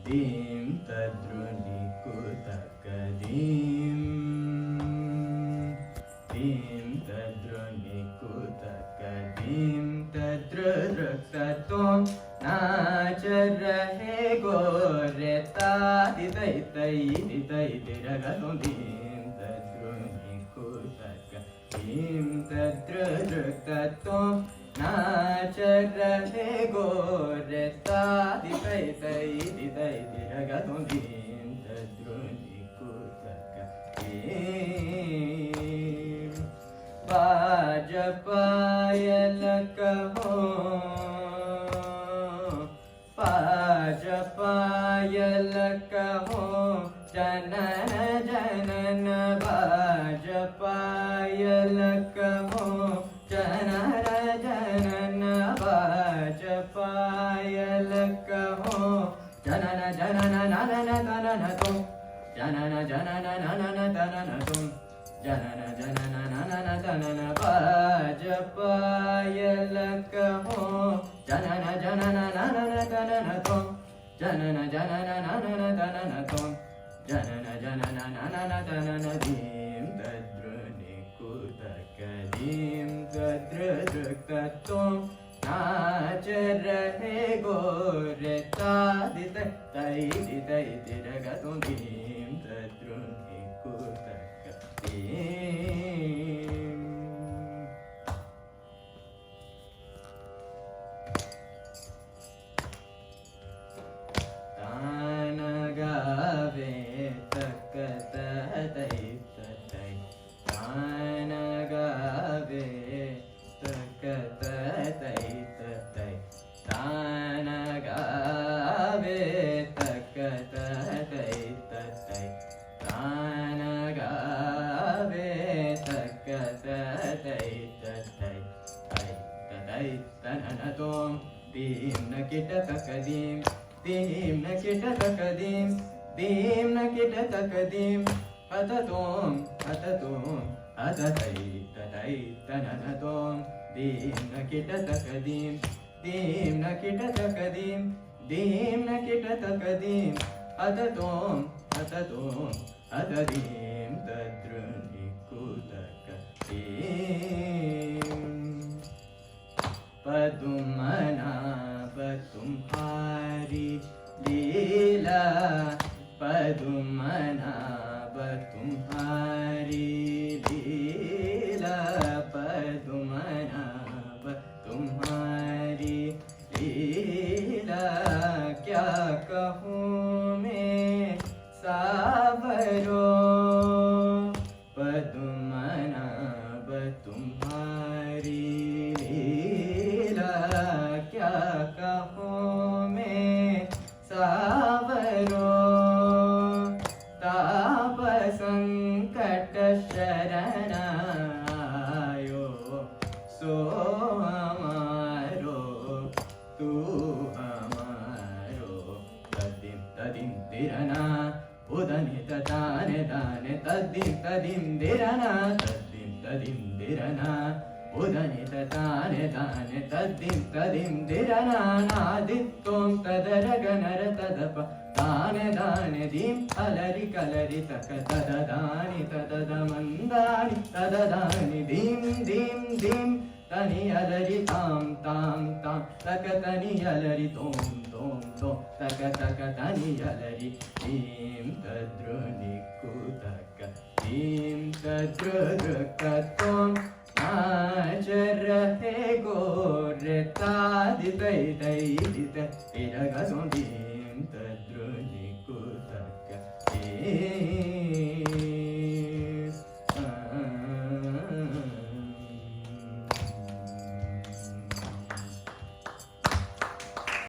dim tadruni kutakadim dim tadruni kutakadim tadrudruktatom नाच रहे गोरेता दिदै तै दिदै दिरगतों dim tadruni kutakadim tadrudruktatom नाच रहे गोरेता दिदै तै दिदै दिरगतों dim tadruni kutakadim बाज पायल कहो बाज पायल कहो जनन जनन बाज पायल कहो जनन जनन बाज पायल कहो जनन जनन ननन तनन तुम जनन जनन ननन तनन तुम जनन जनन ननन तनन बाज पायल कहो जनन जनन ननन तनन तुम जनन जनन ननन तनन तुम जनन जनन ननन तनन dim tadruni kutakadim tadrudruktatom नाच रहे गोरेता दिदै तै दिदै दिरगतों dim tadruni kutakadim तानगावे तकत तै तै तानगावे तकत तै तै तानगावे तकत तै तै तानगावे तकत तै तै तै तननतों dim nakita takadim dim nakita takadim dim nakita takadim atatom atatom atatai tatai tananatom dim nakita takadim dim nakita takadim dim nakita takadim atatom atatom atadim tadruni kutakadim पदुमनाभ तुम्हारी लीला पदुमनाभ तुम्हारी लीला पदुमनाभ तुम्हारी लीला क्या कहूँ मैं सावरो पदुमनाभ तुम्हारी क्या कहूँ मैं सावरो ताप संकट शरण आयो सो हमारो तू हमारो तदिम तदिम दिरना उदनि ताने ताने तदिम दिरना तदिम दिरना उदनि ताने ताने तदिम दिरना नादित्तों तदरगनर तदप ताने दाने दिम अलरि कलरि तक तददानि तददमन्दानि तददानि दिम दिम दिम तनि अलरि ताम ताम ताम तक तनि अलरि तोम तोम तोम तक तक तनि अलरि दिम तद्रुनि कुतक दिम तद्रुकतोम नाच रहे गोरेता दिदै दै दिदै दिरगतों dim tadruni kutakadim